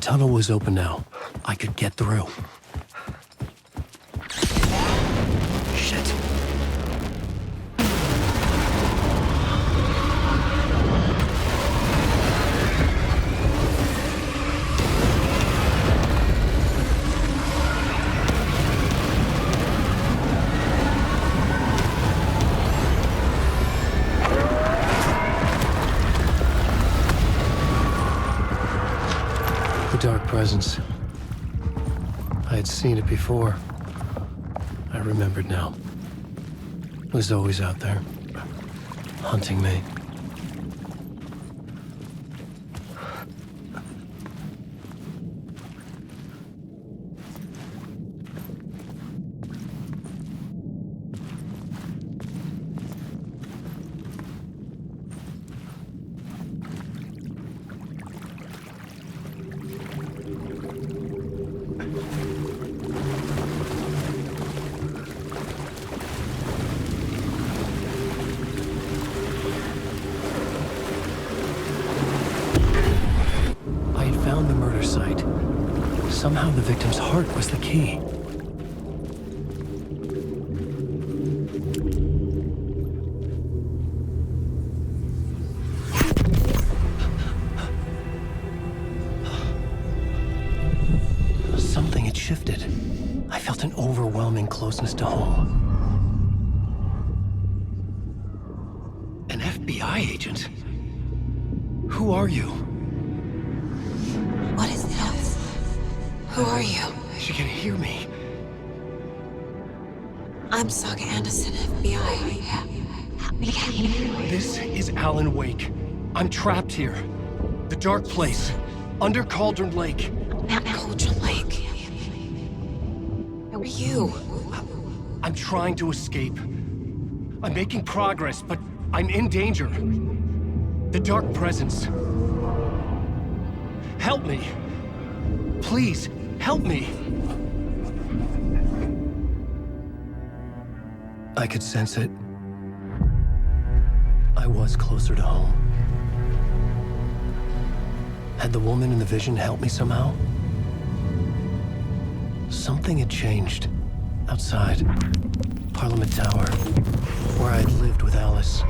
tunnel was open now. I could get through. Shit. Dark presence. I had seen it before. I remembered now. It was always out there, hunting me. Somehow the victim's heart was the key. Something had shifted. I felt an overwhelming closeness to home. An FBI agent? Who are you? What is this? Who are you? She can hear me. I'm Saga Anderson, FBI. Help me get you. This is Alan Wake. I'm trapped here. The dark place. Under Cauldron Lake. Not Cauldron Lake. Who are you? I'm trying to escape. I'm making progress, but I'm in danger. The dark presence. Help me. Please. Help me! I could sense it. I was closer to home. Had the woman in the vision helped me somehow? Something had changed. Outside. Parliament Tower. Where I'd lived with Alice.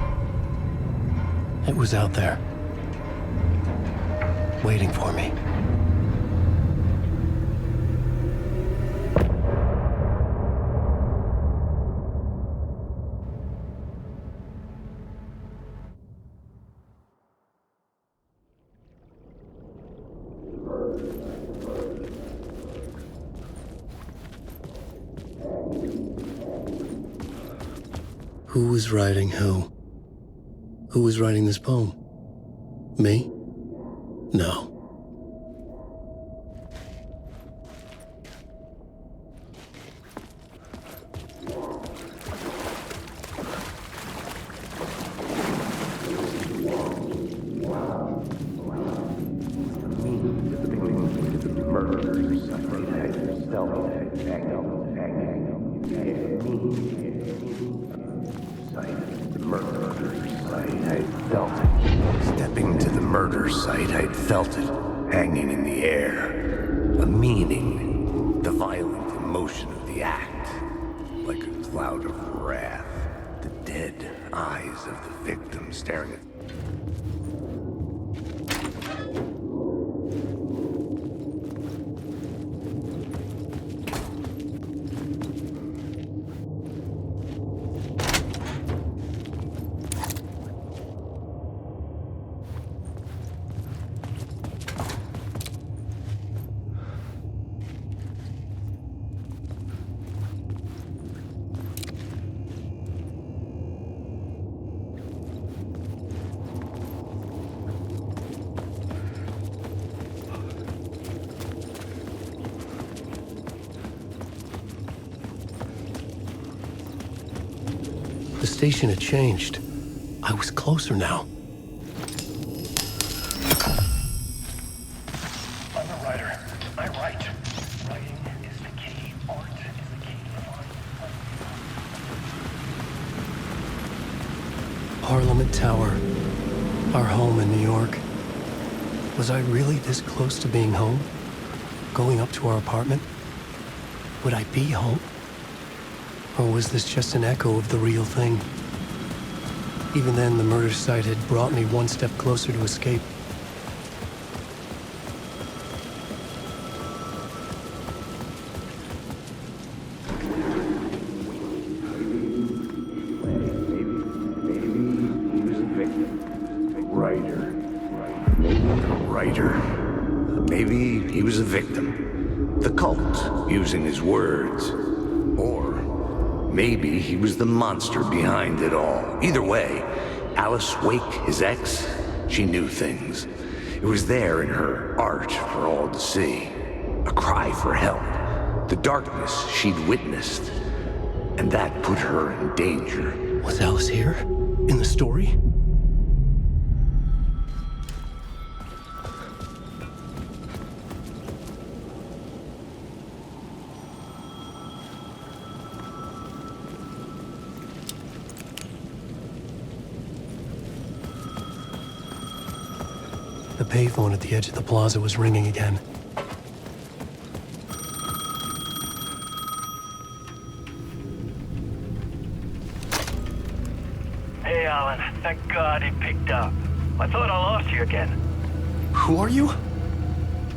It was out there. Waiting for me. Who was writing who? Who was writing this poem? Me? No. Stepping to the murder site, I'd felt it, hanging in the air. A meaning, the violent emotion of the act, like a cloud of wrath, the dead eyes of the victim staring at... The station had changed. I was closer now. I'm a writer. I write. Writing is the key. Art is the key to art. Parliament Tower. Our home in New York. Was I really this close to being home? going up to our apartment? Would I be home? Or was this just an echo of the real thing? Even then, the murder site had brought me one step closer to escape. Maybe he was a victim. The cult, using his words. Or maybe he was the monster behind it all. Either way, Alice Wake, his ex, she knew things. It was there in her art for all to see. A cry for help. The darkness she'd witnessed. And that put her in danger. Was Alice here? In the story? The payphone at the edge of the plaza was ringing again. Hey, Alan. Thank God he picked up. I thought I lost you again. Who are you?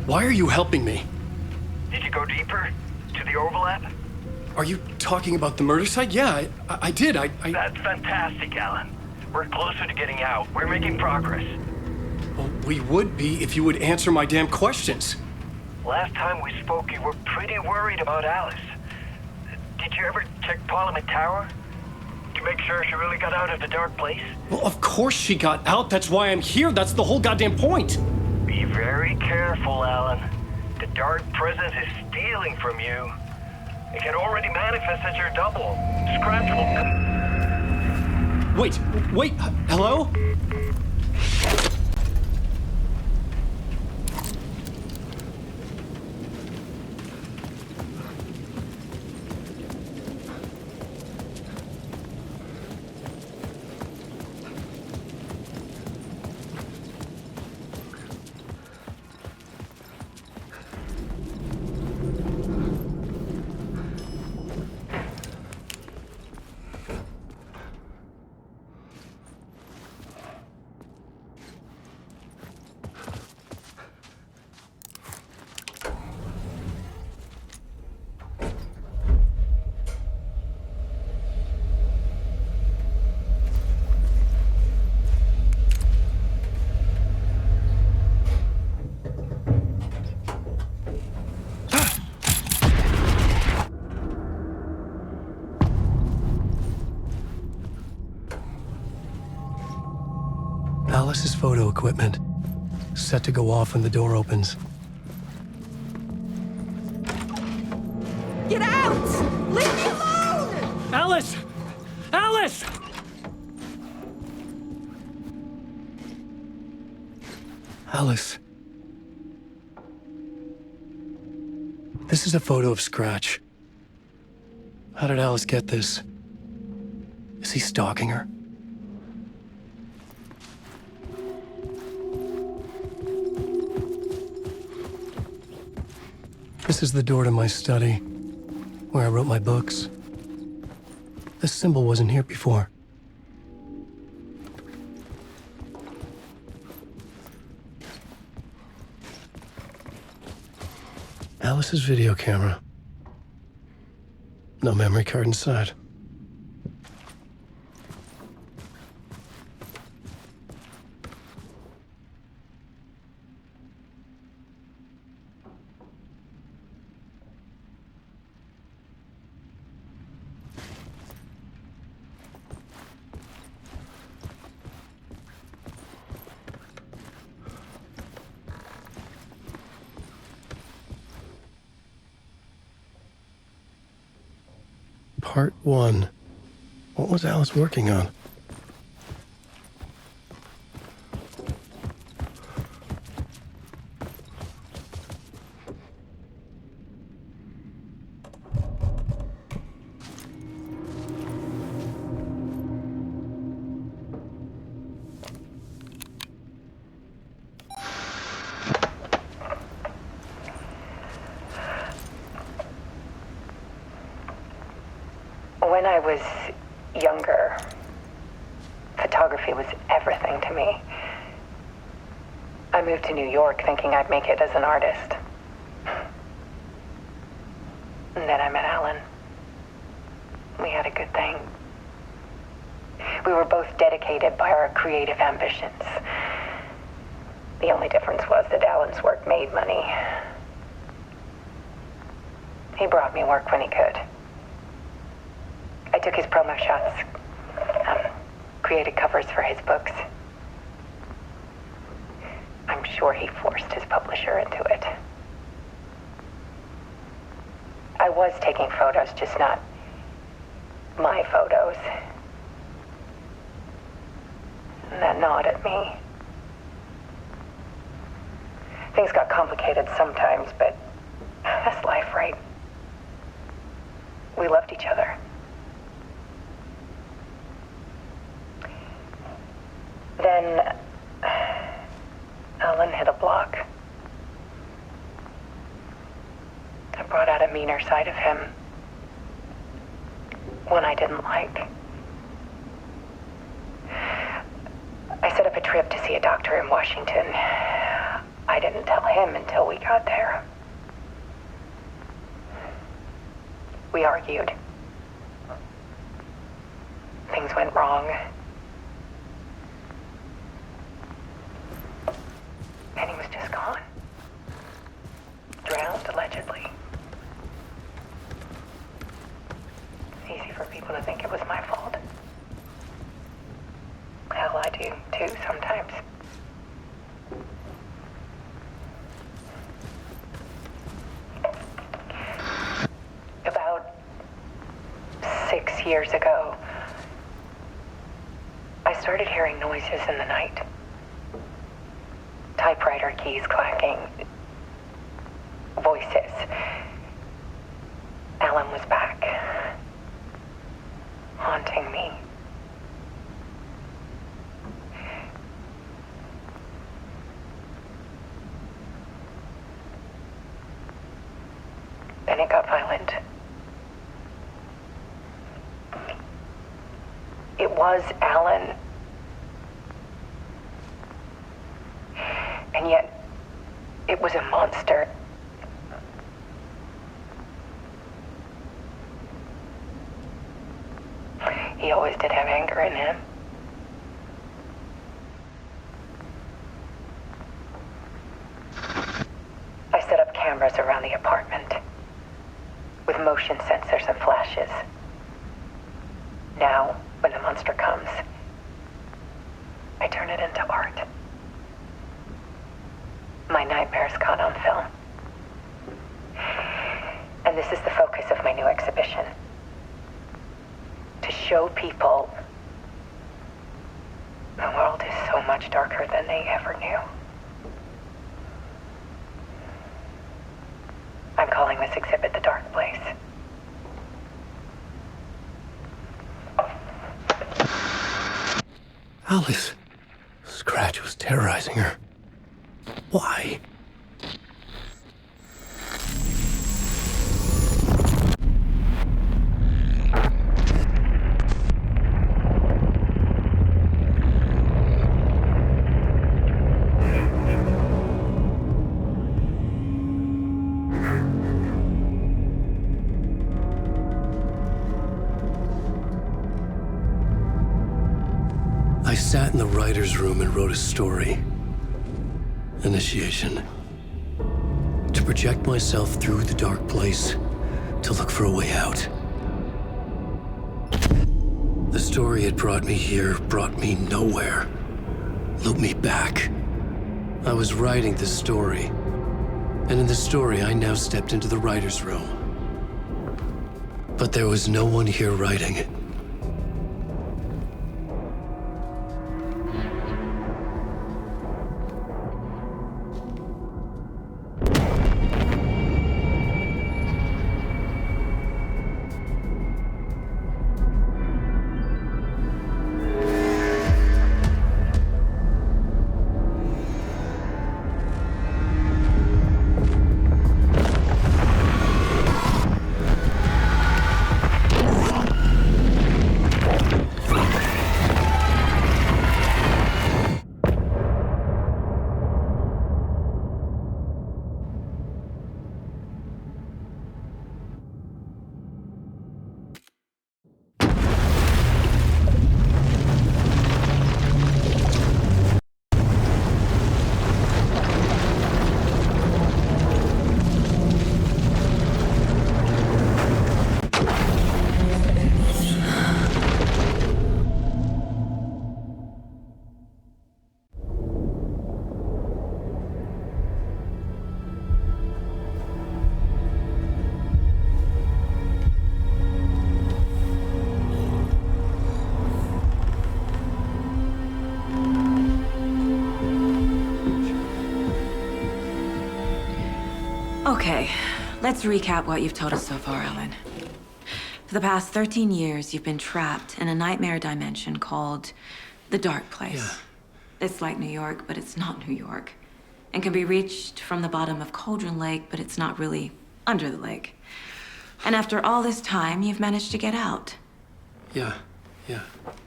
Why are you helping me? Did you go deeper? To the overlap? Are you talking about the murder site? Yeah, I did. That's fantastic, Alan. We're closer to getting out. We're making progress. Well, we would be if you would answer my damn questions. Last time we spoke, you were pretty worried about Alice. Did you ever check Parliament Tower? To make sure she really got out of the dark place? Well, of course she got out. That's why I'm here. That's the whole goddamn point. Be very careful, Alan. The dark presence is stealing from you. It can already manifest as your double. Scratch will... Wait, hello? Alice's photo equipment, set to go off when the door opens. Get out! Leave me alone! Alice! Alice! Alice. This is a photo of Scratch. How did Alice get this? Is he stalking her? This is the door to my study, where I wrote my books. This symbol wasn't here before. Alice's video camera. No memory card inside. Part 1. What was Alice working on? photography was everything to me. I moved to New York thinking I'd make it as an artist. And then I met Alan. We had a good thing. We were both dedicated by our creative ambitions. The only difference was that Alan's work made money. He brought me work when he could. I took his promo shots, created covers for his books. I'm sure he forced his publisher into it. I was taking photos, just not my photos. And that gnawed at me. Things got complicated sometimes, but that's life, right? We loved each other. Then Alan hit a block. I brought out a meaner side of him. One I didn't like. I set up a trip to see a doctor in Washington. I didn't tell him until we got there. We argued. Things went wrong. And he was just gone. Drowned, allegedly. It's easy for people to think it was my fault. Hell, I do too sometimes. About 6 years ago, I started hearing noises in the night. Typewriter keys clacking. Voices. Alan was back. Haunting me. Then it got violent. It was Alan. And yet, it was a monster. He always did have anger in him. I set up cameras around the apartment with motion sensors and flashes. Now, when the monster comes, I turn it into art. My nightmares caught on film. And this is the focus of my new exhibition. To show people the world is so much darker than they ever knew. I'm calling this exhibit The Dark Place. Alice. Scratch was terrorizing her. Why? I sat in the writer's room and wrote a story. Initiation. To project myself through the dark place, to look for a way out. The story had brought me here, brought me nowhere. Looped me back. I was writing the story. And in the story, I now stepped into the writer's room. But there was no one here writing it. Okay, let's recap what you've told us so far, Alan. For the past 13 years, you've been trapped in a nightmare dimension called the Dark Place. Yeah. It's like New York, but it's not New York. And can be reached from the bottom of Cauldron Lake, but it's not really under the lake. And after all this time, you've managed to get out. Yeah.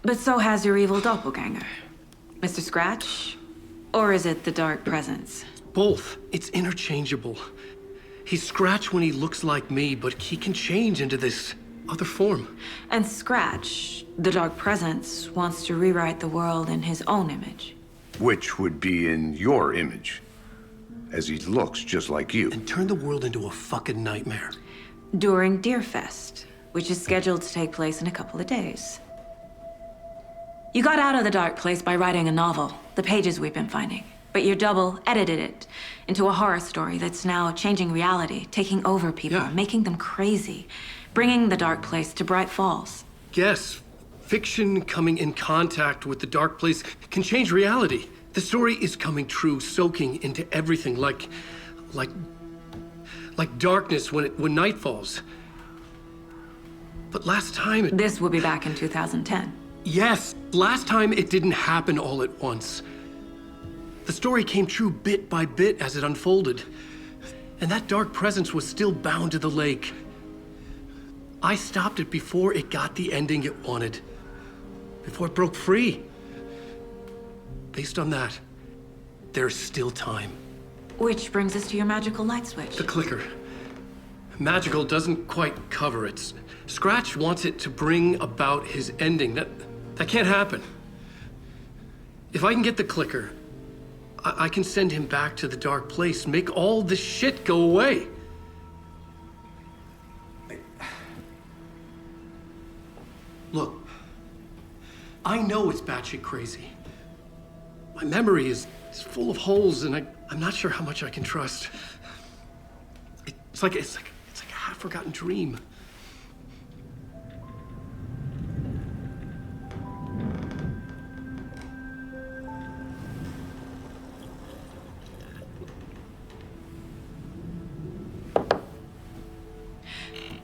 But so has your evil doppelganger. Mr. Scratch? Or is it the Dark Presence? Both. It's interchangeable. He's Scratch when he looks like me, but he can change into this other form. And Scratch, the Dark Presence, wants to rewrite the world in his own image. Which would be in your image, as he looks just like you. And turn the world into a fucking nightmare. During Deerfest, which is scheduled to take place in a couple of days. You got out of the Dark Place by writing a novel, the pages we've been finding. But your double edited it into a horror story that's now changing reality, taking over people, Yeah. making them crazy, bringing the Dark Place to Bright Falls. Yes, fiction coming in contact with the Dark Place can change reality. The story is coming true, soaking into everything like darkness when night falls. But last time it... This will be back in 2010. Yes, last time it didn't happen all at once. The story came true bit by bit as it unfolded. And that dark presence was still bound to the lake. I stopped it before it got the ending it wanted. Before it broke free. Based on that, there's still time. Which brings us to your magical light switch. The clicker. Magical doesn't quite cover it. Scratch wants it to bring about his ending. That can't happen. If I can get the clicker, I can send him back to the Dark Place, make all this shit go away. Look, I know it's batshit crazy. My memory is full of holes, and I'm not sure how much I can trust. It's like a half-forgotten dream.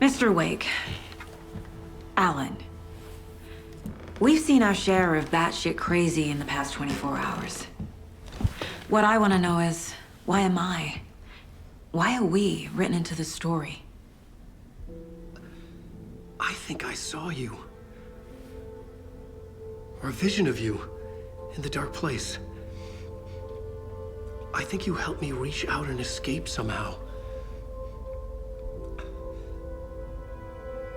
Mr. Wake, Alan, we've seen our share of batshit crazy in the past 24 hours. What I want to know is, why am I? Why are we written into the story? I think I saw you. Or a vision of you in the Dark Place. I think you helped me reach out and escape somehow.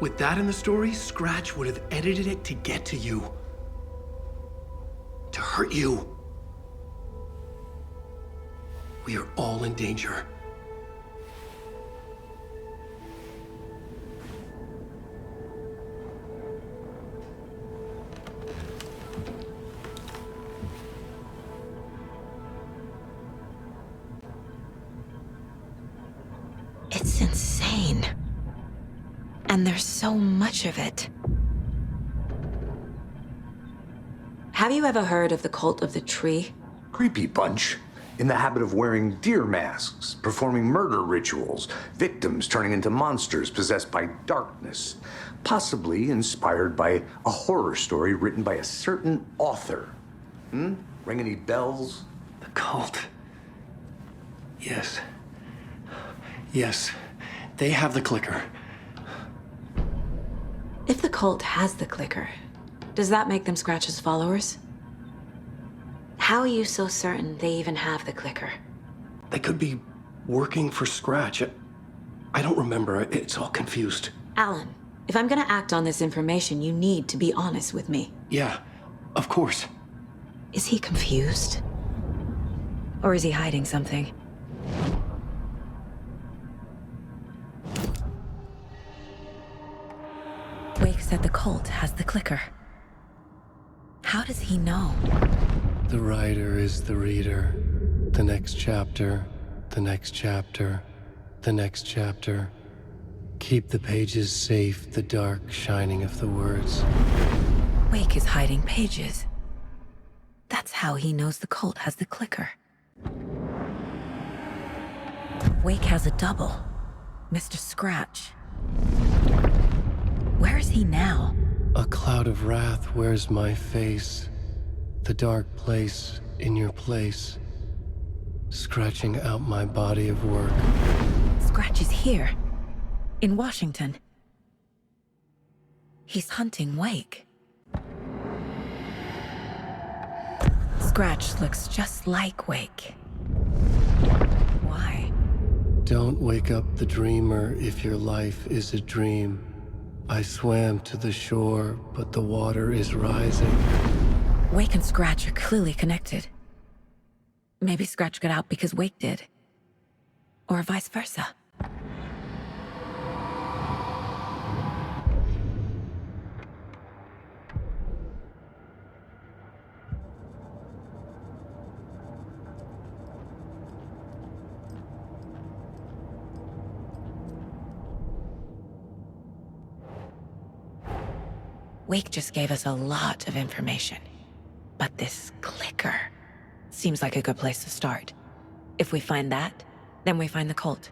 With that in the story, Scratch would have edited it to get to you. To hurt you. We are all in danger. It's insane. And there's so much of it. Have you ever heard of the cult of the tree? Creepy bunch. In the habit of wearing deer masks, performing murder rituals, victims turning into monsters possessed by darkness, possibly inspired by a horror story written by a certain author. Ring any bells? The cult. Yes. Yes. They have the clicker. If the cult has the clicker, does that make them Scratch's followers? How are you so certain they even have the clicker? They could be working for Scratch. I don't remember. It's all confused. Alan, if I'm gonna act on this information, you need to be honest with me. Yeah, of course. Is he confused? Or is he hiding something? Wake said the cult has the clicker. How does he know? The writer is the reader. The next chapter, the next chapter, the next chapter. Keep the pages safe, the dark shining of the words. Wake is hiding pages. That's how he knows the cult has the clicker. Wake has a double. Mr. Scratch. Where is he now? A cloud of wrath wears my face. The dark place in your place. Scratching out my body of work. Scratch is here. In Washington. He's hunting Wake. Scratch looks just like Wake. Why? Don't wake up the dreamer if your life is a dream. I swam to the shore, but the water is rising. Wake and Scratch are clearly connected. Maybe Scratch got out because Wake did. Or vice versa. Wake just gave us a lot of information. But this clicker seems like a good place to start. If we find that, then we find the cult.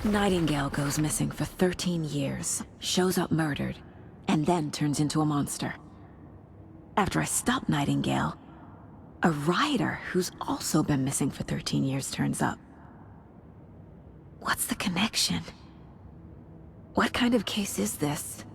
Nightingale goes missing for 13 years, shows up murdered, and then turns into a monster. After I stop Nightingale, a rider who's also been missing for 13 years turns up. What's the connection? What kind of case is this?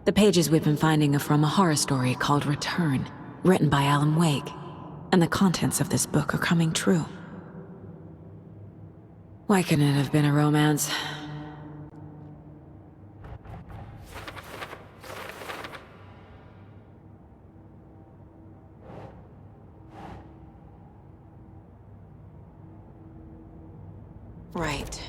The pages we've been finding are from a horror story called Return, written by Alan Wake, and the contents of this book are coming true. Why couldn't it have been a romance? Right.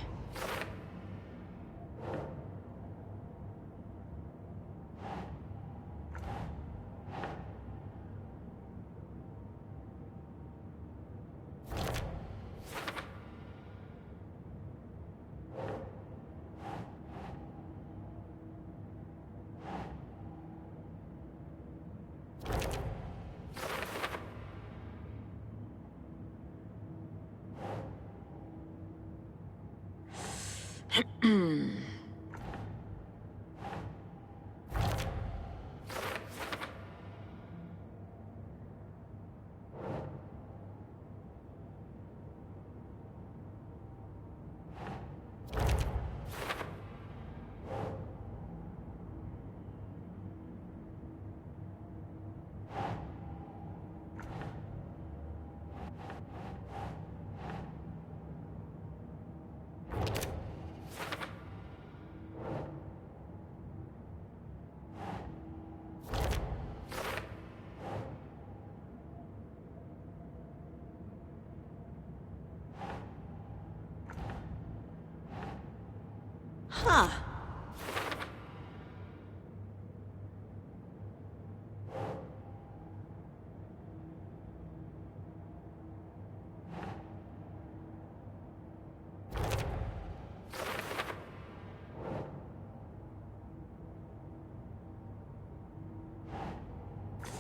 Huh.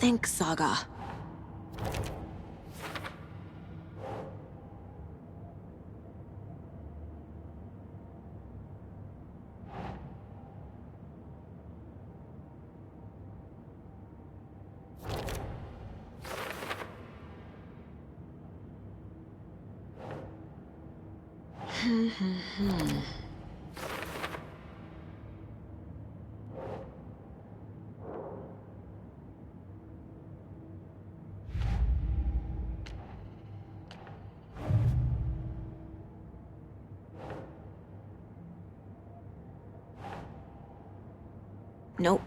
think, Saga. Nope.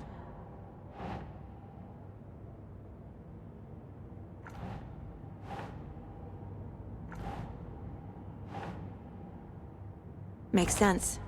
Makes sense.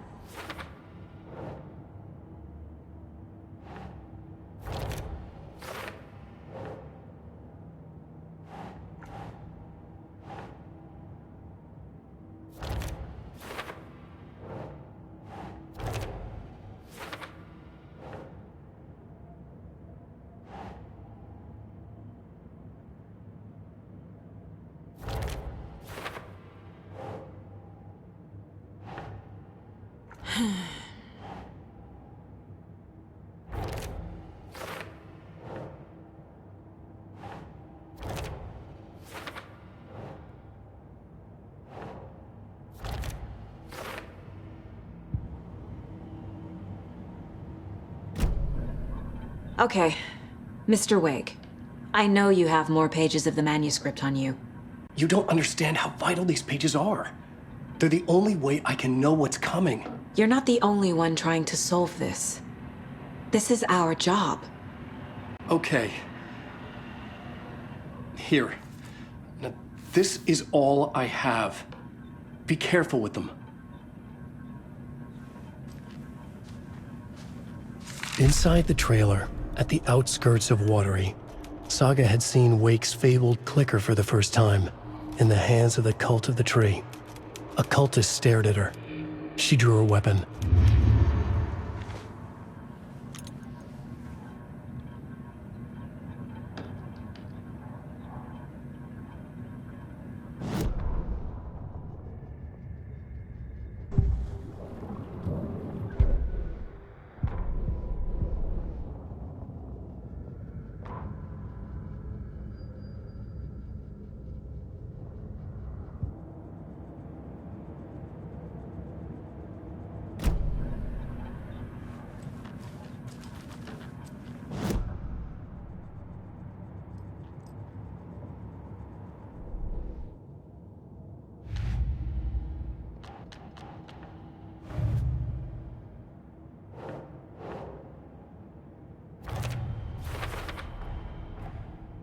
Okay, Mr. Wake. I know you have more pages of the manuscript on you. You don't understand how vital these pages are. They're the only way I can know what's coming. You're not the only one trying to solve this. This is our job. Okay. Here. Now, this is all I have. Be careful with them. Inside the trailer, at the outskirts of Watery, Saga had seen Wake's fabled clicker for the first time, in the hands of the Cult of the Tree. A cultist stared at her. She drew her weapon.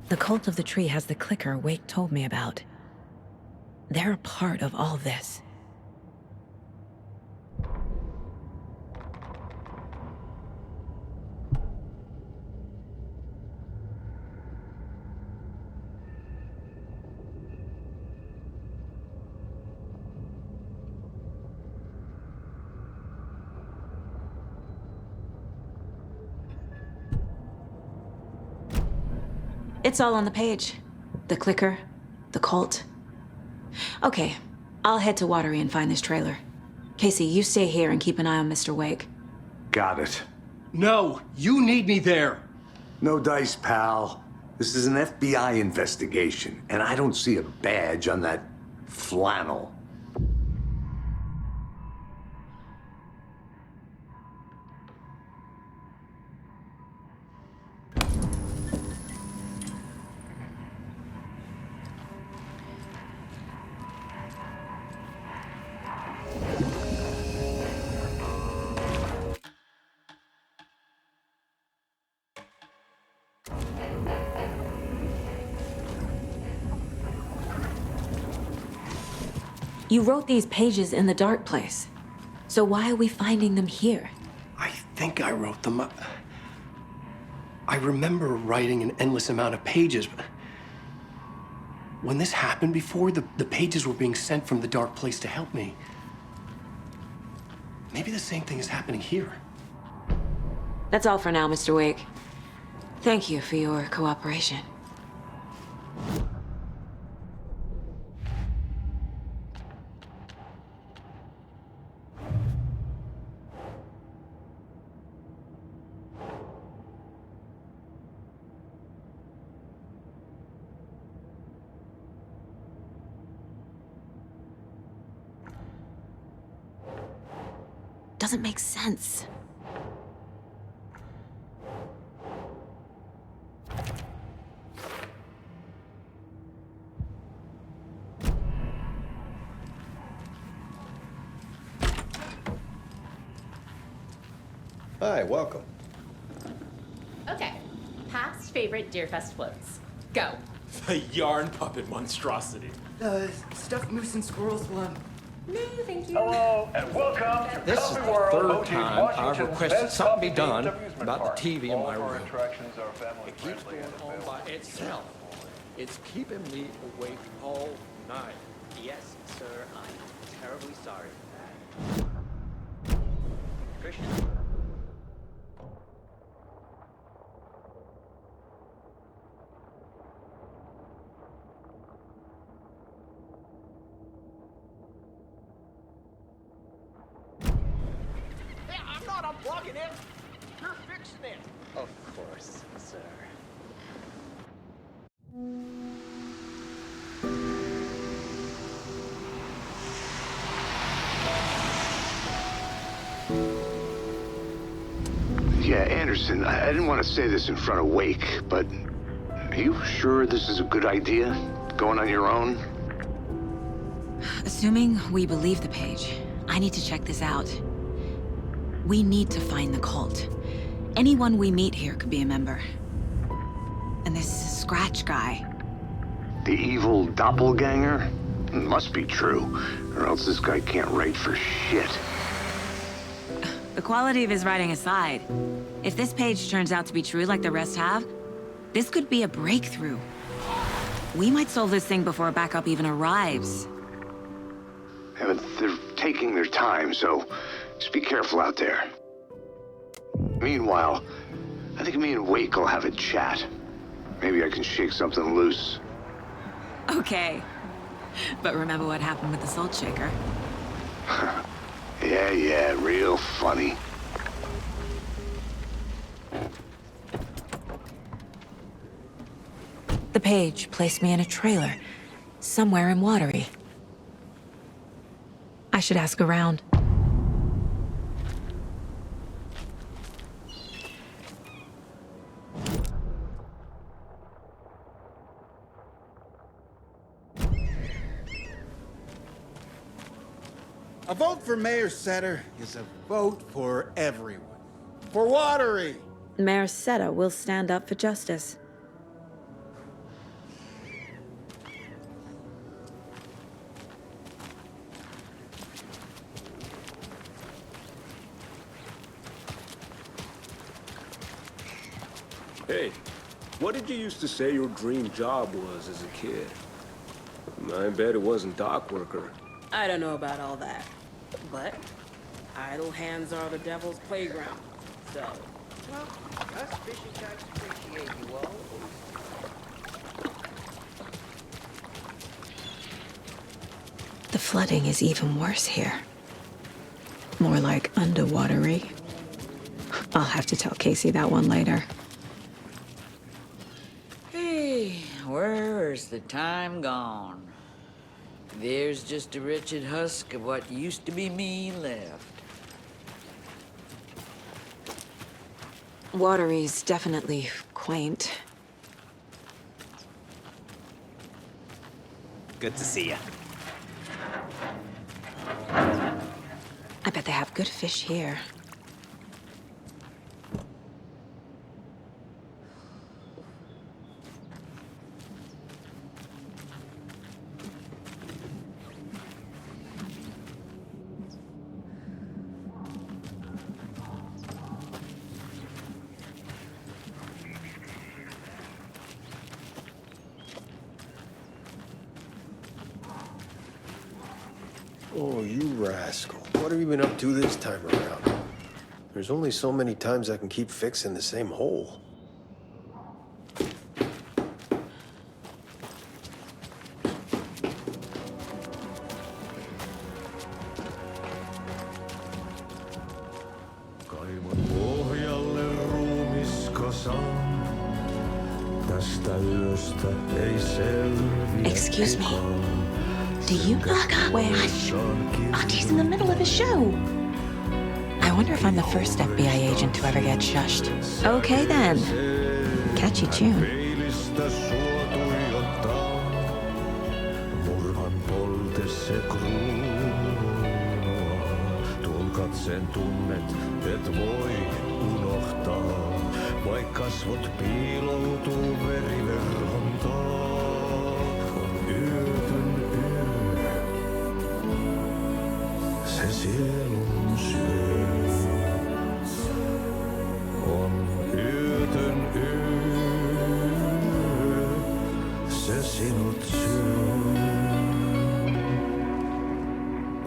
The Cult of the Tree has the clicker Wake told me about. They're a part of all this. It's all on the page. The clicker, the cult. Okay, I'll head to Watery and find this trailer. Casey, you stay here and keep an eye on Mr. Wake. Got it. No, you need me there. No dice, pal. This is an FBI investigation, and I don't see a badge on that flannel. You wrote these pages in the dark place. So why are we finding them here? I think I wrote them. I remember writing an endless amount of pages, but when this happened before, the pages were being sent from the dark place to help me. Maybe the same thing is happening here. That's all for now, Mr. Wake. Thank you for your cooperation. Doesn't make sense. Hi, welcome. Okay, past favorite Deerfest floats. Go. The yarn puppet monstrosity. Stuffed moose and squirrels one. No, thank you. Hello, and welcome to This is Coffee the World, third OG's time I've Washington's requested best something be coffee-themed done amusement about the park. TV in All my of our room. attractions are family It keeps friendly going and on by available. itself. It's keeping me awake all night. Yes, sir, I'm terribly sorry for that. Christian? Hey, I'm not unplugging it. You're fixing it. Of course, sir. Yeah, Anderson, I didn't want to say this in front of Wake, but are you sure this is a good idea? Going on your own? Assuming we believe the page, I need to check this out. We need to find the cult. Anyone we meet here could be a member. And this Scratch guy. The evil doppelganger? Must be true, or else this guy can't write for shit. The quality of his writing aside, if this page turns out to be true like the rest have, this could be a breakthrough. We might solve this thing before backup even arrives. Yeah, but they're taking their time, so just be careful out there. Meanwhile, I think me and Wake will have a chat. Maybe I can shake something loose. Okay. But remember what happened with the salt shaker? Yeah, real funny. The page placed me in a trailer, somewhere in Watery. I should ask around. A vote for Mayor Setter is a vote for everyone. For Watery! Mayor Seta will stand up for justice. Hey, what did you used to say your dream job was as a kid? I bet it wasn't dock worker. I don't know about all that. But idle hands are the devil's playground. So, Well, us fishing types appreciate you all. The flooding is even worse here. More like underwatery. I'll have to tell Casey that one later. Hey, where's the time gone? There's just a wretched husk of what used to be me left. Watery's definitely quaint. Good to see ya. I bet they have good fish here. Oh, you rascal. What have you been up to this time around? There's only so many times I can keep fixing the same hole. Excuse me. Do you knock where? Artie's in the middle of a show. I wonder if I'm the first FBI agent to ever get shushed. Okay then. Catchy tune. Sen tunnet, et voi unohtaa, vaik kasvot piiloutuu veriverhon taa. On yötön yö, se sielun syö. On yötön yö, se sinut syö.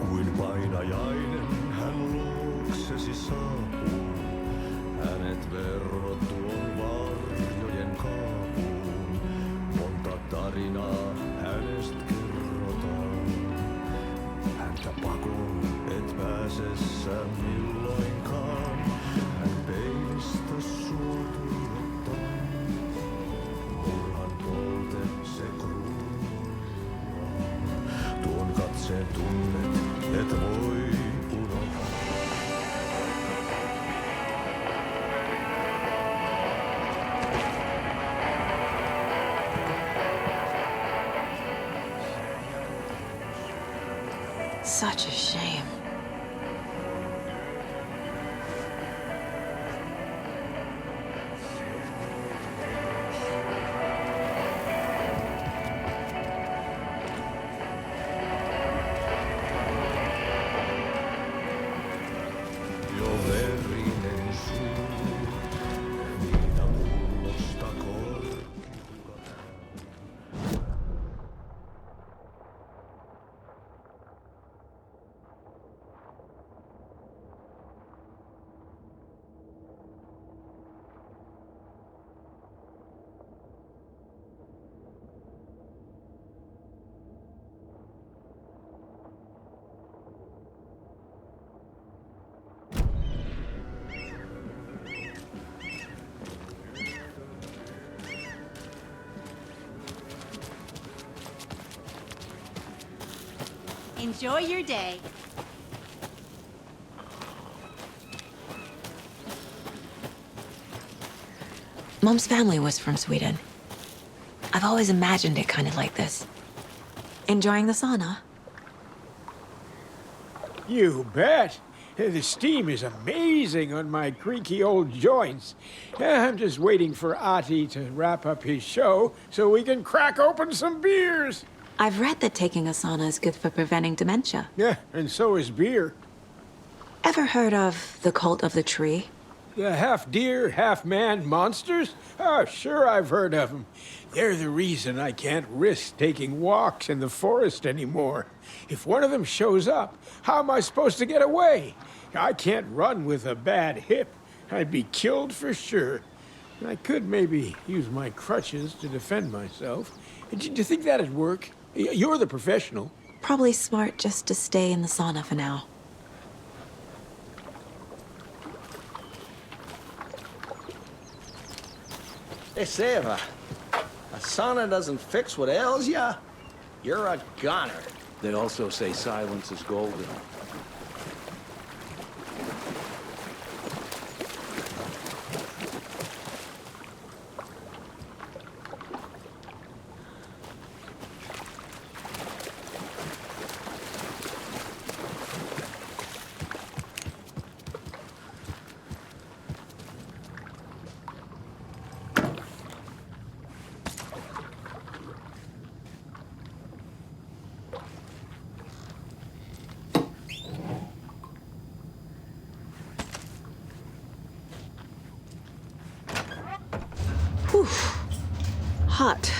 Kuin painajainen hän luoksesi saapuu, hänet verhottuun varjojen kaapuun. Monta tarinaa hänestä kerrotaan, häntä pakoon et pääse sä milloinkaan. Hän peilistä sua tuijottaa, murhan polte se kruunaa. Tuon katseen tunnet, et voi unohtaa. Such a shame. Jo verinen suu, niitä pullosta korki pukataan. Enjoy your day. Mom's family was from Sweden. I've always imagined it kind of like this. Enjoying the sauna? You bet. The steam is amazing on my creaky old joints. I'm just waiting for Ati to wrap up his show so we can crack open some beers. I've read that taking a sauna is good for preventing dementia. Yeah, and so is beer. Ever heard of the cult of the tree? The half-deer, half-man monsters? Oh, sure I've heard of them. They're the reason I can't risk taking walks in the forest anymore. If one of them shows up, how am I supposed to get away? I can't run with a bad hip. I'd be killed for sure. I could maybe use my crutches to defend myself. Do you think that'd work? You're the professional. Probably smart just to stay in the sauna for now. Hey, Seva, a sauna doesn't fix what ails ya? You're a goner. They also say silence is golden. Hot.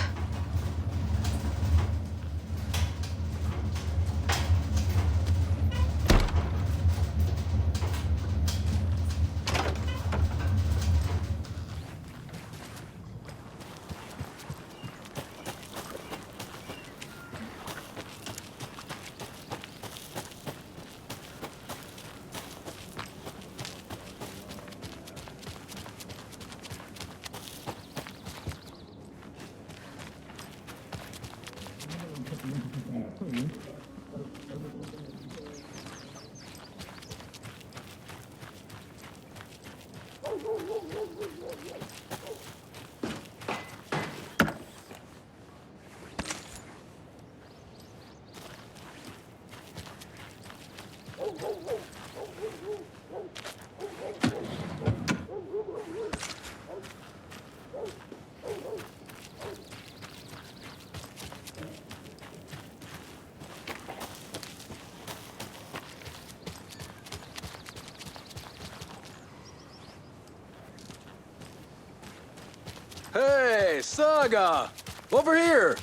Hey, Saga! Over here!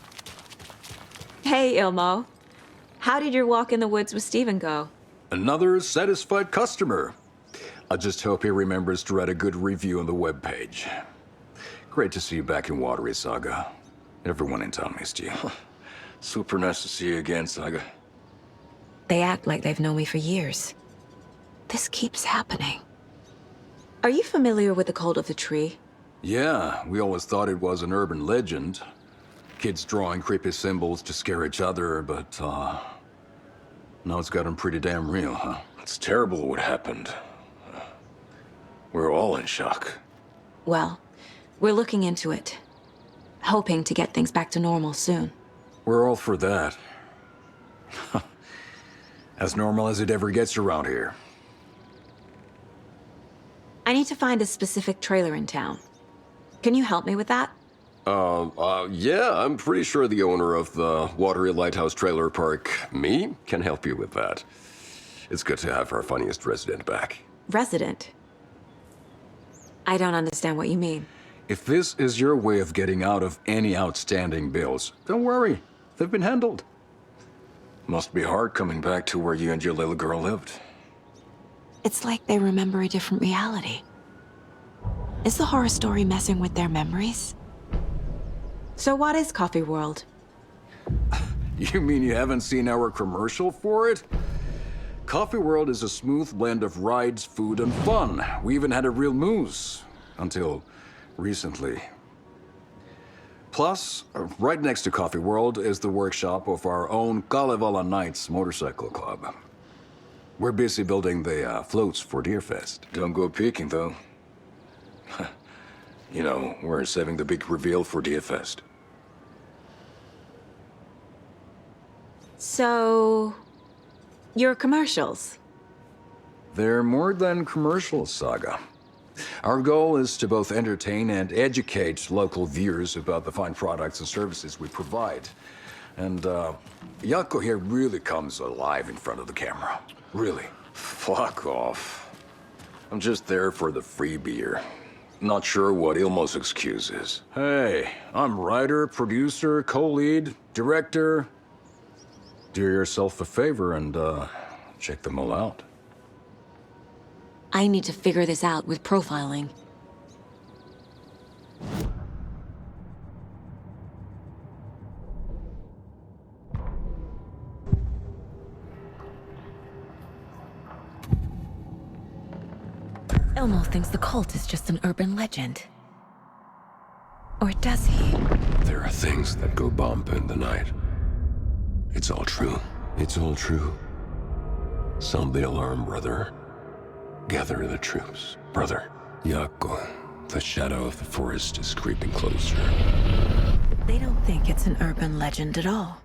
Hey, Ilmo. How did your walk in the woods with Steven go? Another satisfied customer. I just hope he remembers to write a good review on the webpage. Great to see you back in Watery, Saga. Everyone in town missed you. Super nice to see you again, Saga. They act like they've known me for years. This keeps happening. Are you familiar with the Cult of the Tree? Yeah, we always thought it was an urban legend. Kids drawing creepy symbols to scare each other, but, now it's gotten pretty damn real, huh? It's terrible what happened. We're all in shock. Well, we're looking into it. Hoping to get things back to normal soon. We're all for that. As normal as it ever gets around here. I need to find a specific trailer in town. Can you help me with that? Yeah, I'm pretty sure the owner of the Watery Lighthouse Trailer Park, me, can help you with that. It's good to have our funniest resident back. Resident? I don't understand what you mean. If this is your way of getting out of any outstanding bills, don't worry. They've been handled. Must be hard coming back to where you and your little girl lived. It's like they remember a different reality. Is the horror story messing with their memories? So what is Coffee World? You mean you haven't seen our commercial for it? Coffee World is a smooth blend of rides, food, and fun. We even had a real moose. Until recently. Plus, right next to Coffee World is the workshop of our own Kalevala Knights Motorcycle Club. We're busy building the floats for Deerfest. Don't go peeking, though. You know, we're saving the big reveal for Deerfest. So... your commercials? They're more than commercials, Saga. Our goal is to both entertain and educate local viewers about the fine products and services we provide. And, Yako here really comes alive in front of the camera. Really. Fuck off. I'm just there for the free beer. Not sure what Ilmo's excuse is. Hey, I'm writer, producer, co-lead, director. Do yourself a favor and, check them all out. I need to figure this out with profiling. Elmo thinks the cult is just an urban legend. Or does he? There are things that go bump in the night. It's all true. It's all true. Sound the alarm, brother. Gather the troops, brother. Yako, the shadow of the forest is creeping closer. They don't think it's an urban legend at all.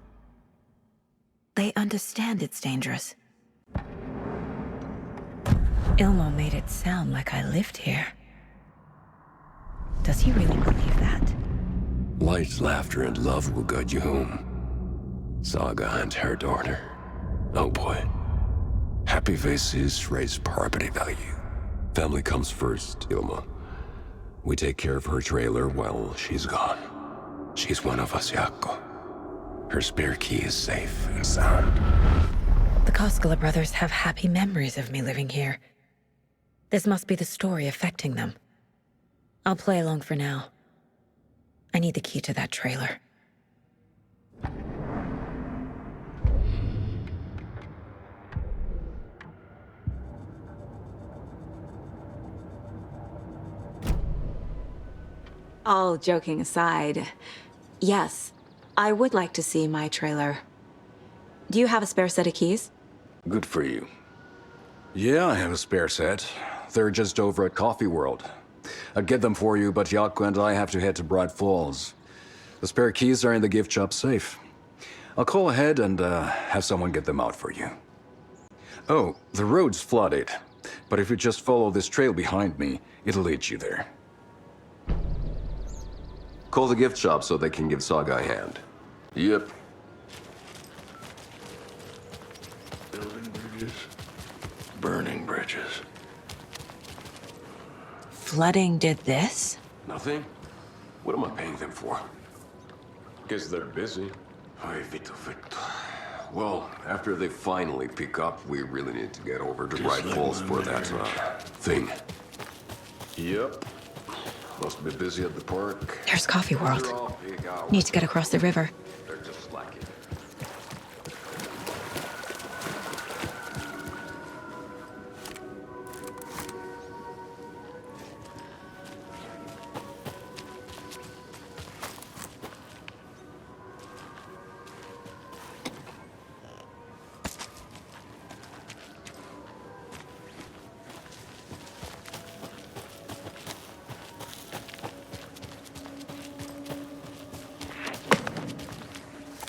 They understand it's dangerous. Ilmo made it sound like I lived here. Does he really believe that? Light, laughter, and love will guide you home. Saga and her daughter. Oh boy. Happy faces raise property value. Family comes first, Ilma. We take care of her trailer while she's gone. She's one of us, Yako. Her spare key is safe and sound. The Koskela brothers have happy memories of me living here. This must be the story affecting them. I'll play along for now. I need the key to that trailer. All joking aside, yes, I would like to see my trailer. Do you have a spare set of keys? Good for you. Yeah, I have a spare set. They're just over at Coffee World. I'd get them for you, but Yaku and I have to head to Bright Falls. The spare keys are in the gift shop safe. I'll call ahead and have someone get them out for you. Oh, the road's flooded, but if you just follow this trail behind me, it'll lead you there. Call the gift shop so they can give Saga a hand. Yep. Building bridges. Burning bridges. Flooding did this? Nothing? What am I paying them for? Guess they're busy. Ay, Vito. Well, after they finally pick up, we really need to get over to Bright Falls for that thing. Yep. Must be busy at the park. There's Coffee World. They're all big hours. Need to get across the river. They're just slacking.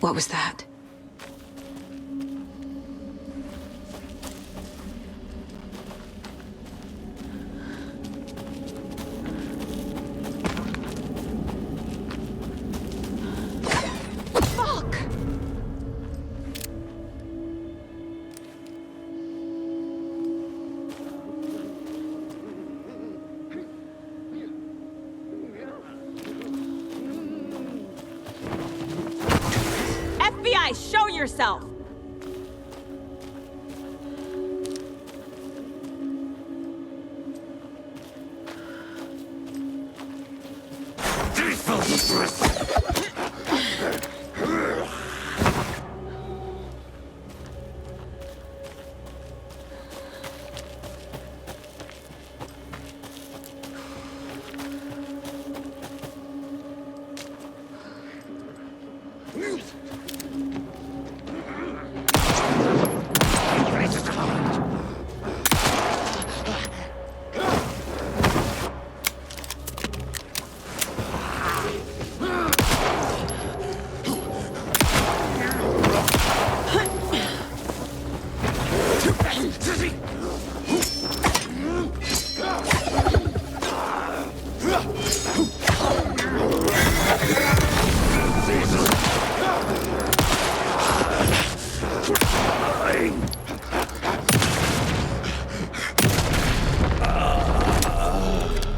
What was that? Fuck! FBI, show yourself!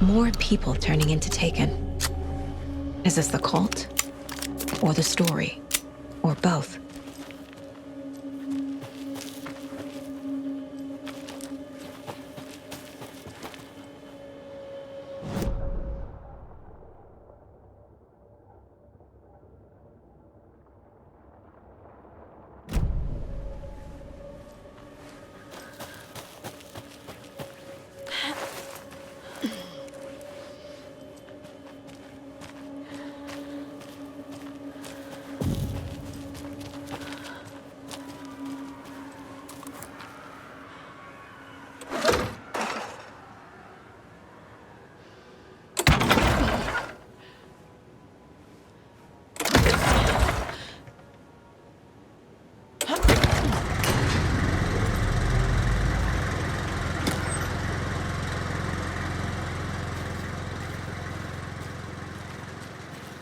More people turning into Taken. Is this the cult? Or the story? Or both?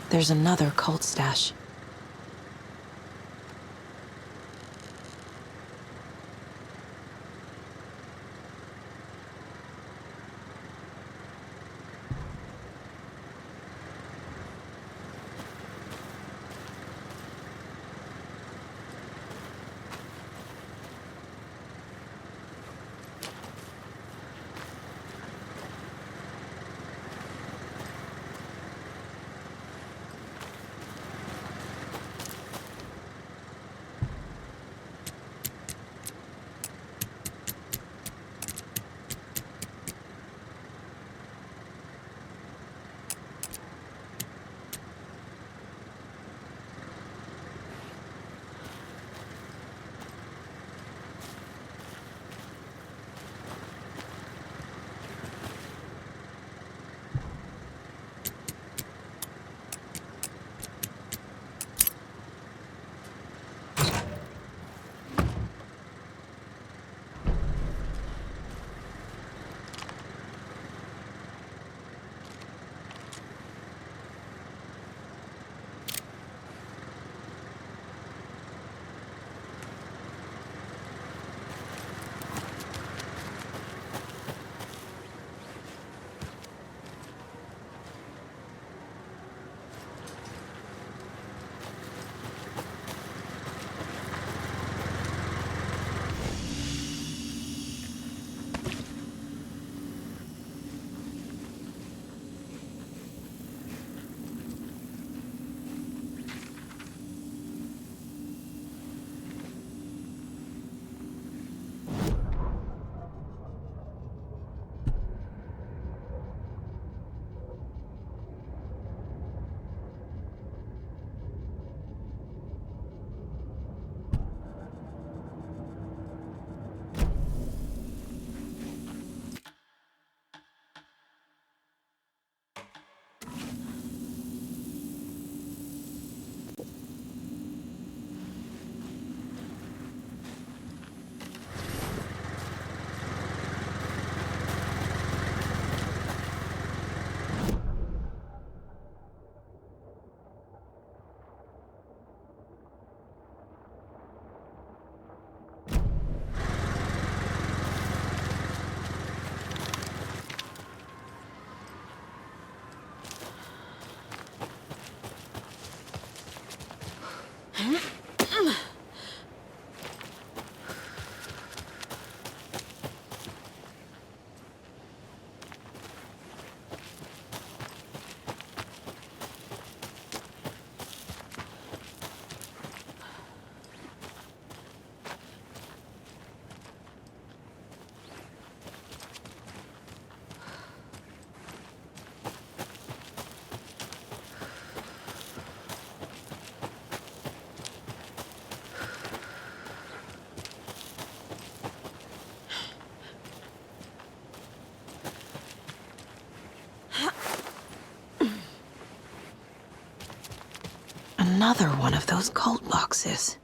There's another cult stash. Another one of those cult boxes.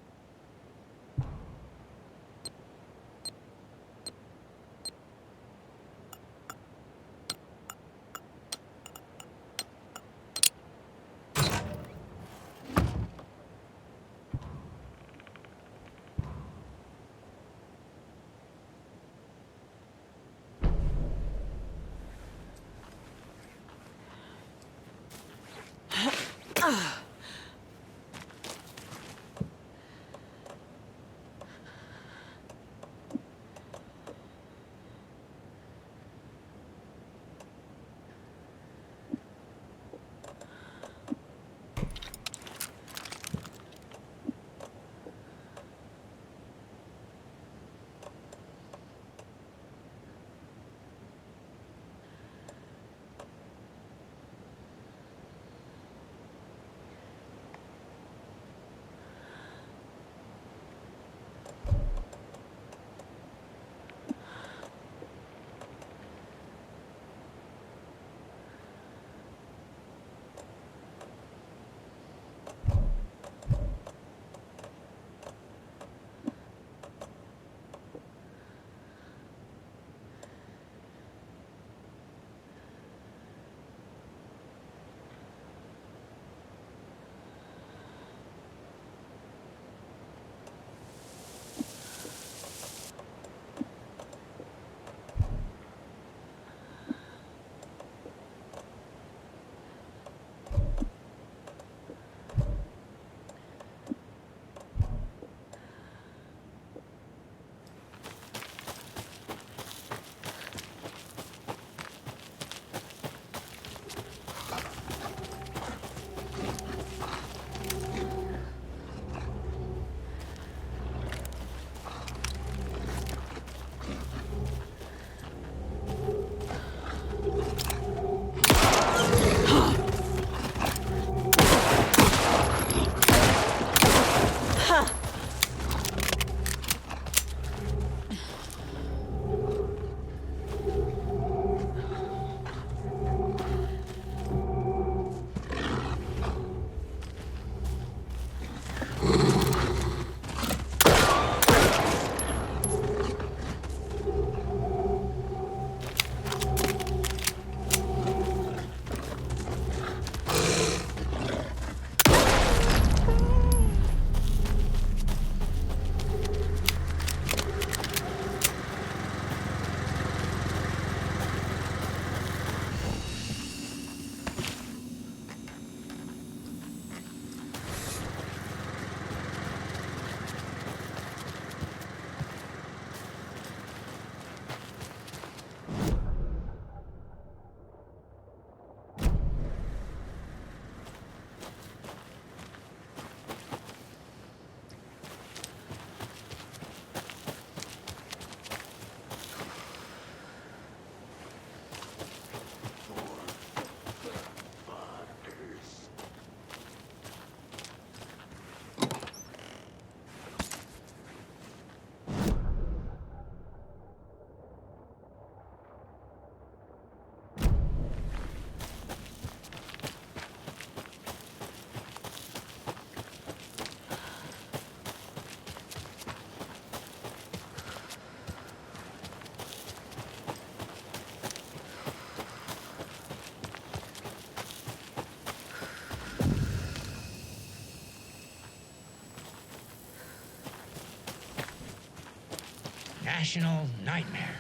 National nightmare.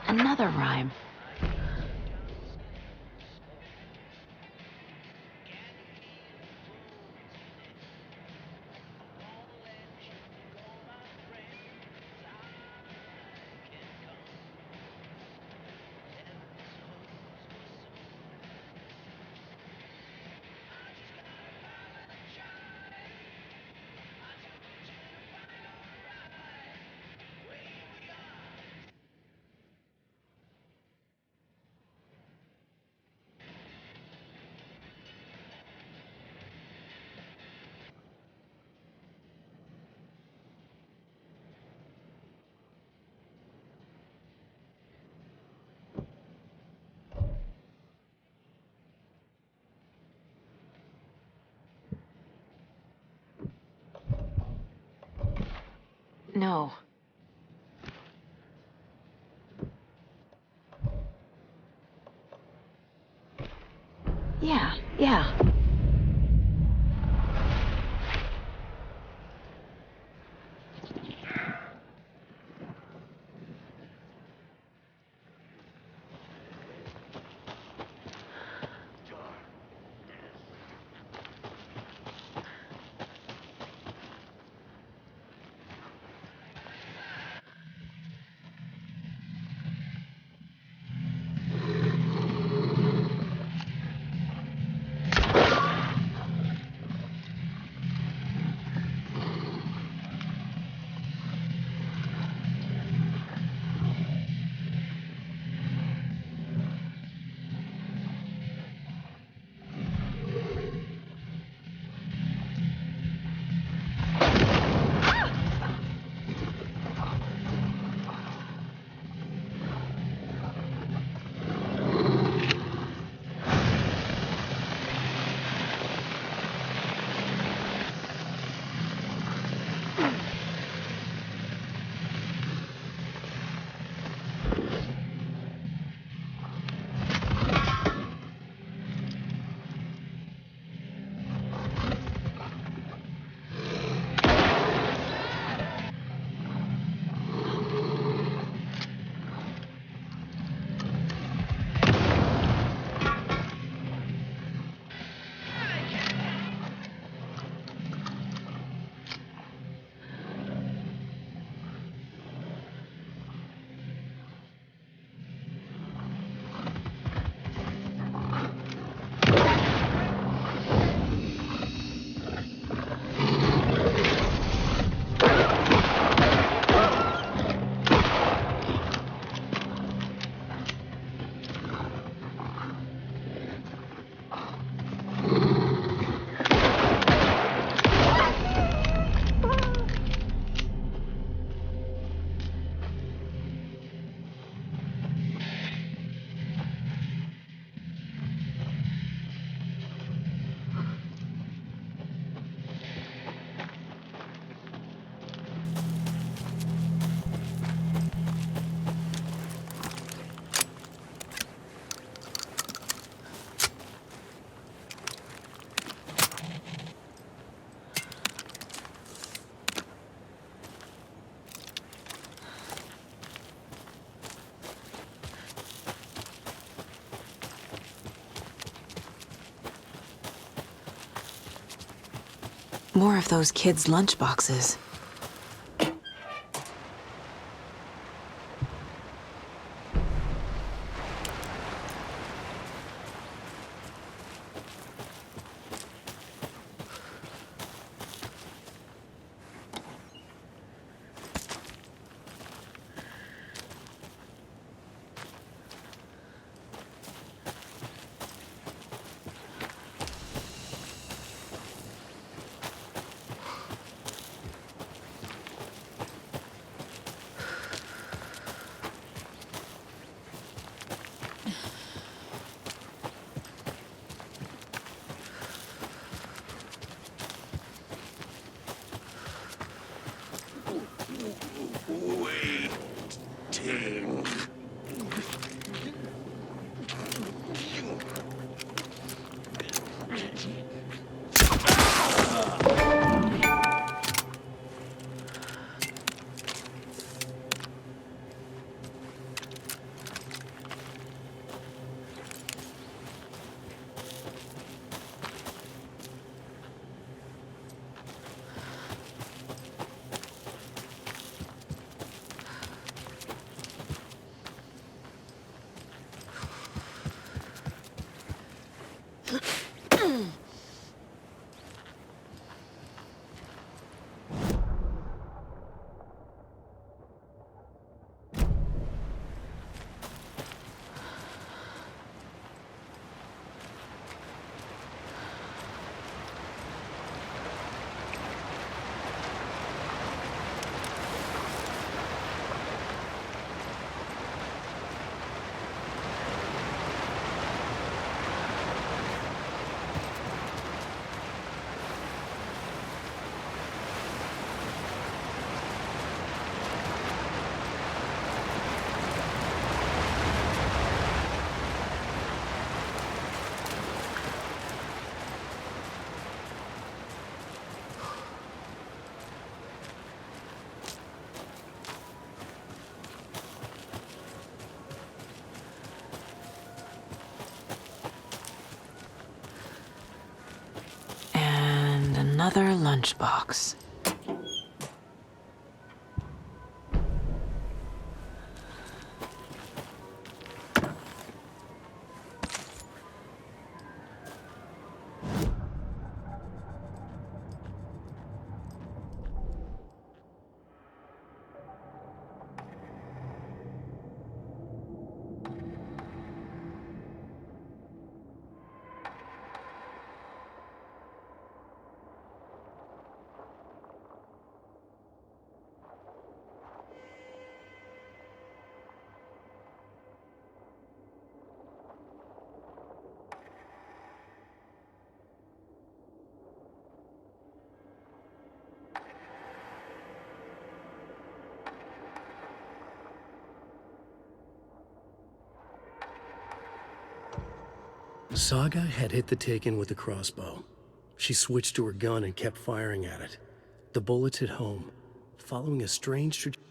Another rhyme. No. Yeah. More of those kids' lunchboxes. Another lunchbox. Saga had hit the Taken with a crossbow. She switched to her gun and kept firing at it. The bullets hit home, following a strange trajectory.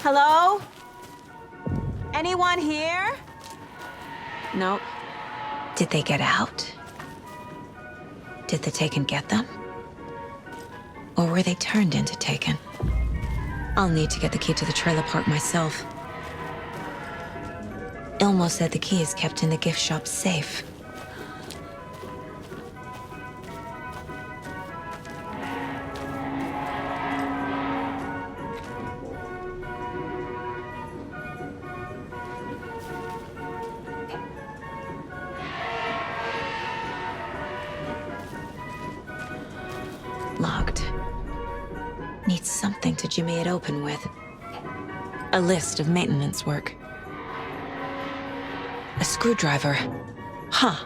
Hello? Anyone here? Nope. Did they get out? Did the Taken get them? Or were they turned into Taken? I'll need to get the key to the trailer park myself. Ilmo said the key is kept in the gift shop safe. Locked. Needs something to jimmy it open with. A list of maintenance work. A screwdriver. Huh.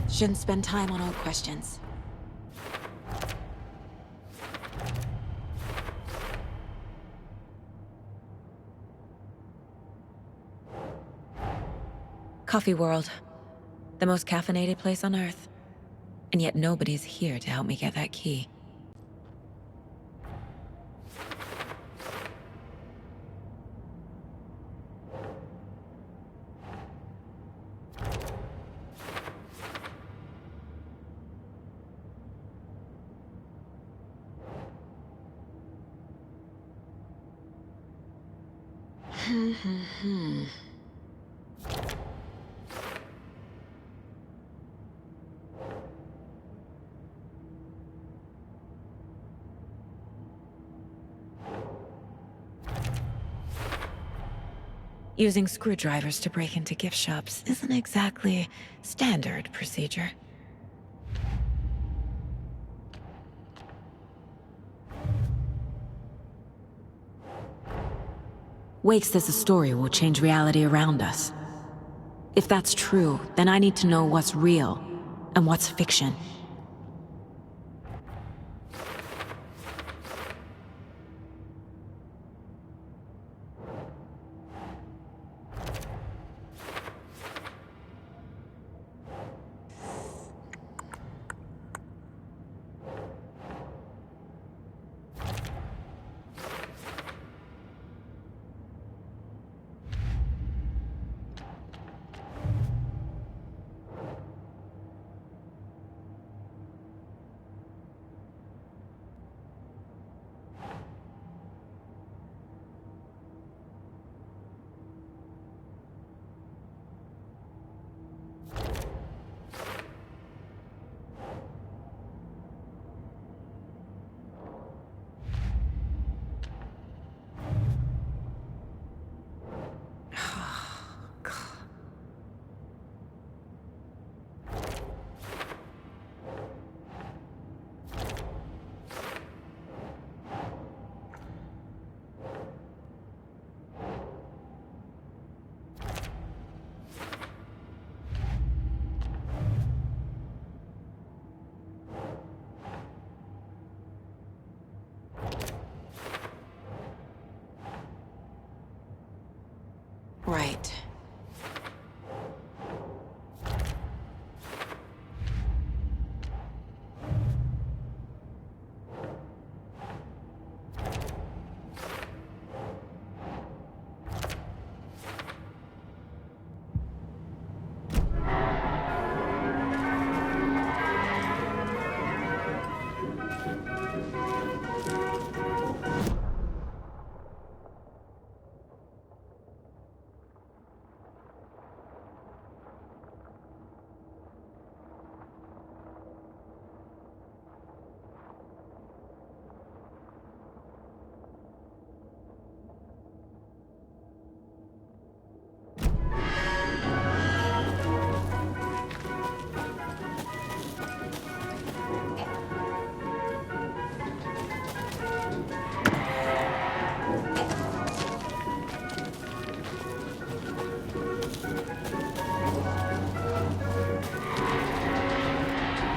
Shouldn't spend time on old questions. Coffee World. The most caffeinated place on Earth. And yet nobody's here to help me get that key. Using screwdrivers to break into gift shops isn't exactly standard procedure. Wake says the story will change reality around us. If that's true, then I need to know what's real and what's fiction. Right.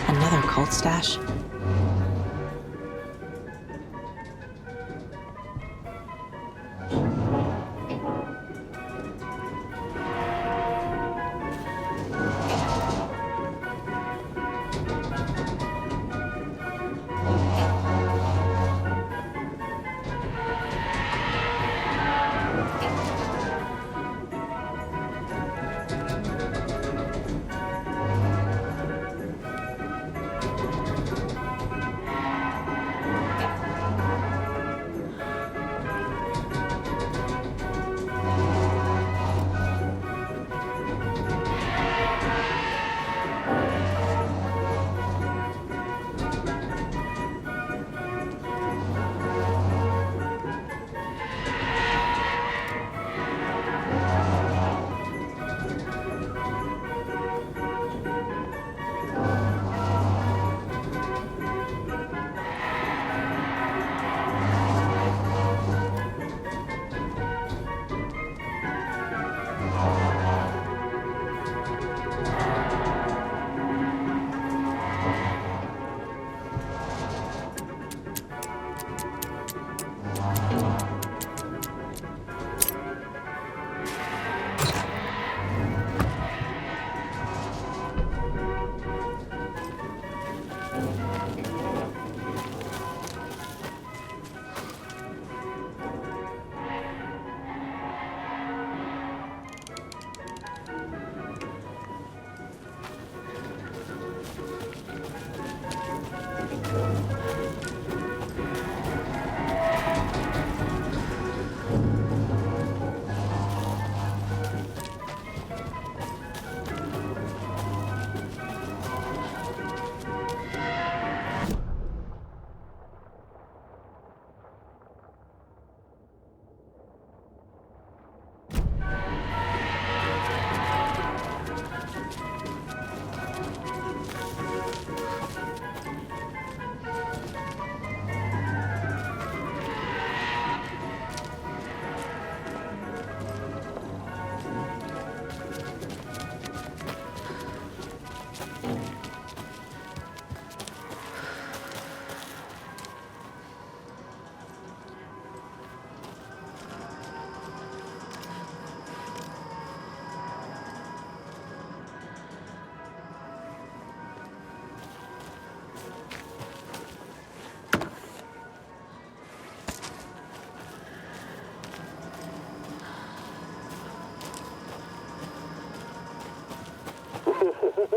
Another cult stash?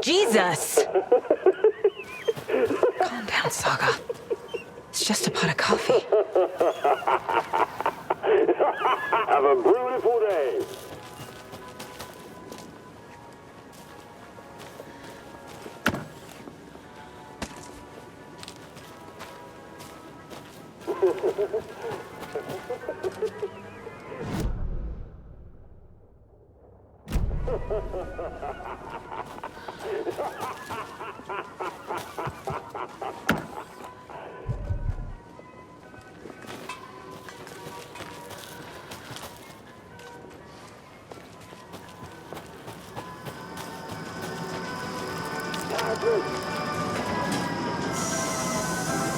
Jesus! Calm down, Saga. It's just a pot of coffee. Have a beautiful day.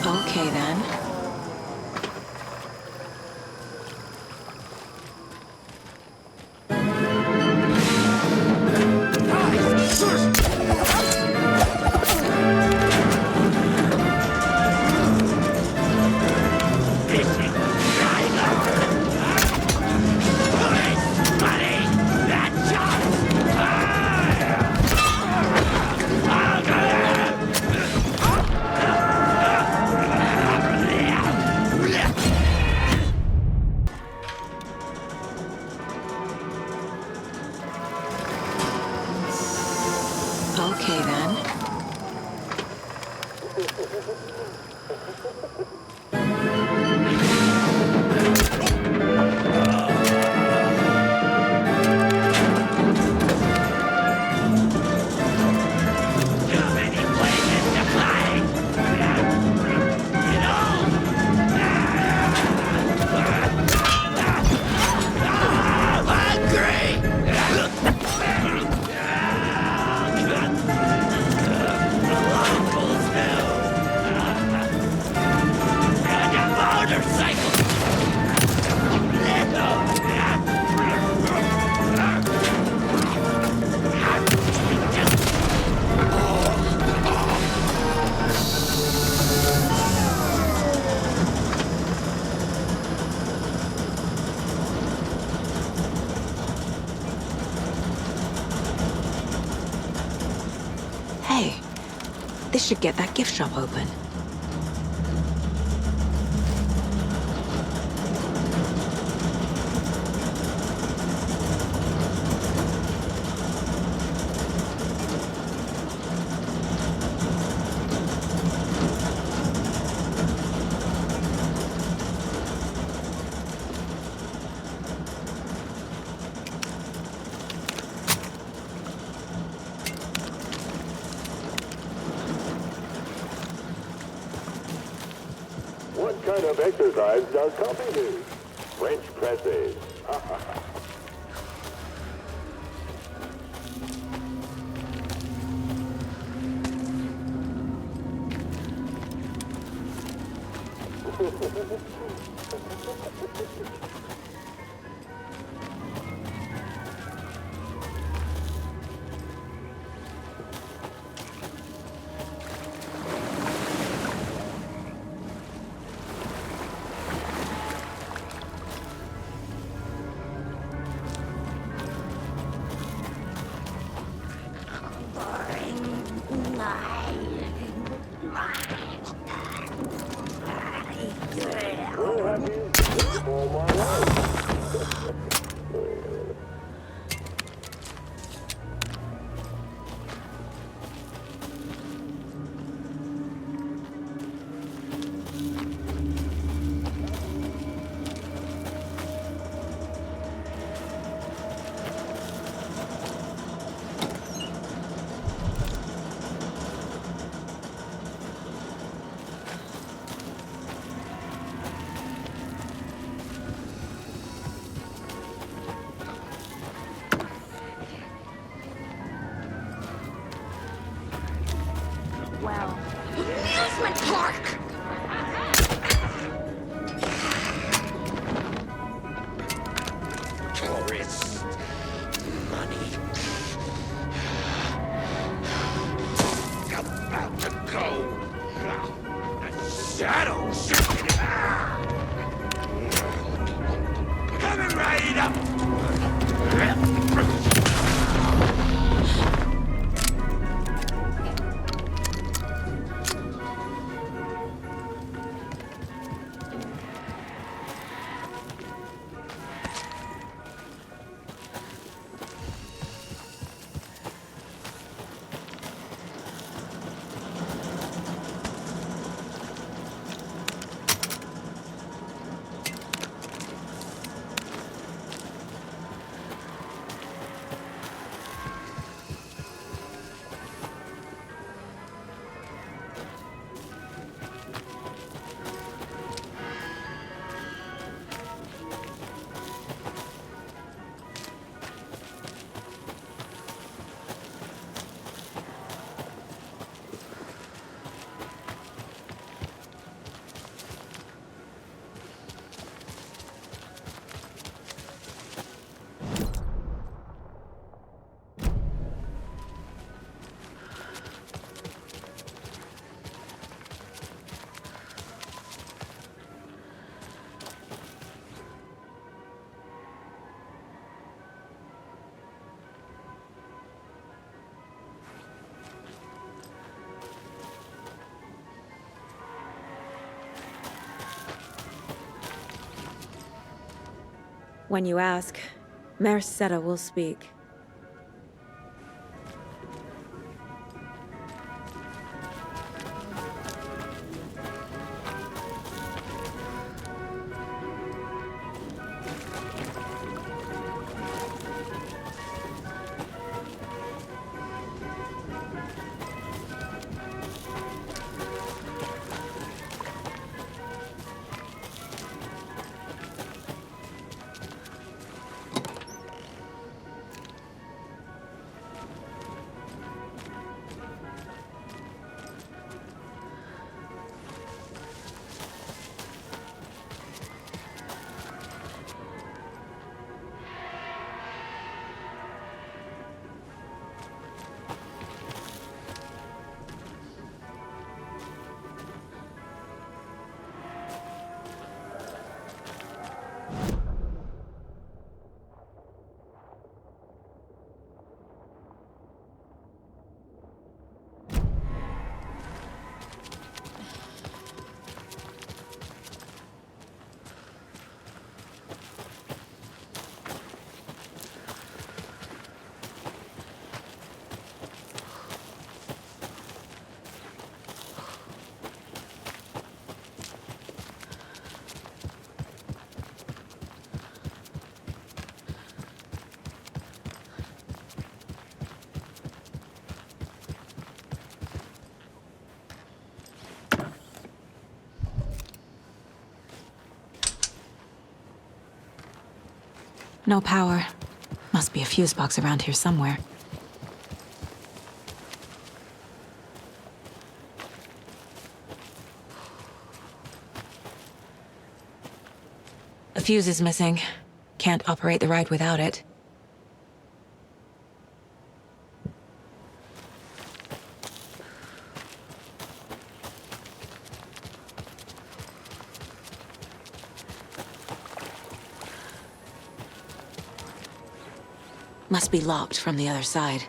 Okay, then. Okay, then. Hey, this should get that gift shop open. What kind of exercise does coffee do? French presses. Well, amusement park! Tourists. Money. About to go. The shadows. Coming right up. When you ask, Mayor Seta will speak. No power. Must be a fuse box around here somewhere. A fuse is missing. Can't operate the ride without it. Must be locked from the other side.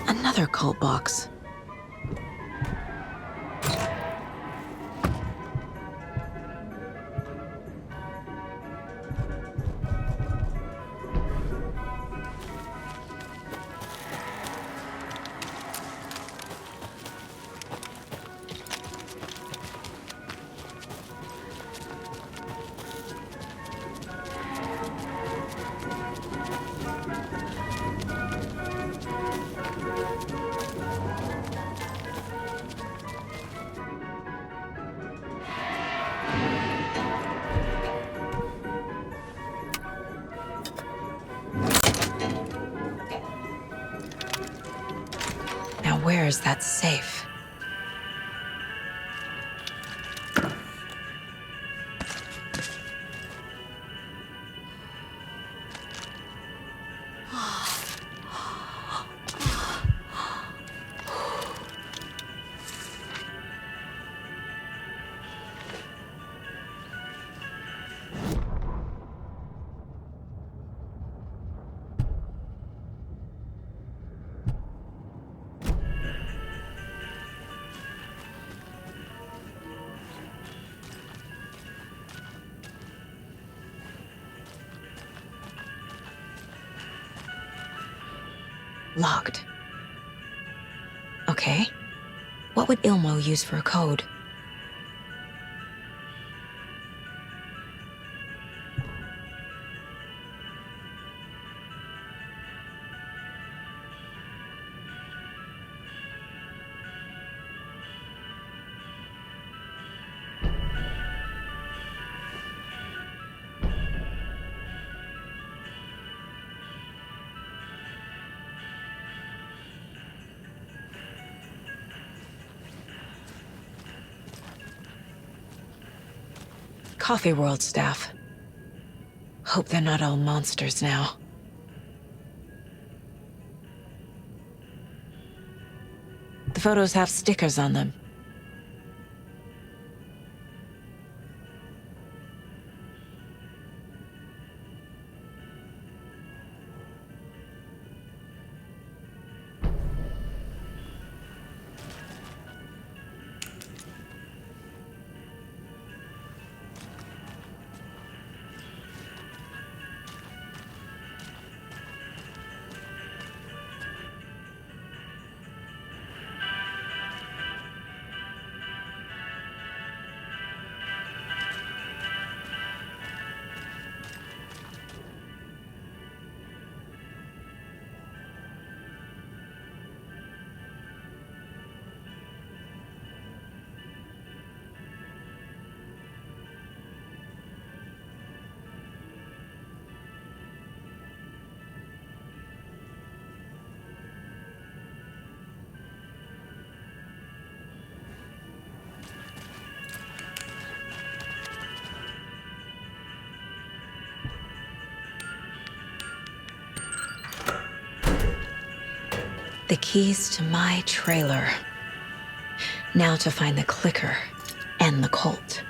Another cult box. Where is that safe? Locked. Okay. What would Ilmo use for a code? Coffee World staff. Hope they're not all monsters now. The photos have stickers on them. The keys to my trailer. Now to find the clicker and the Colt.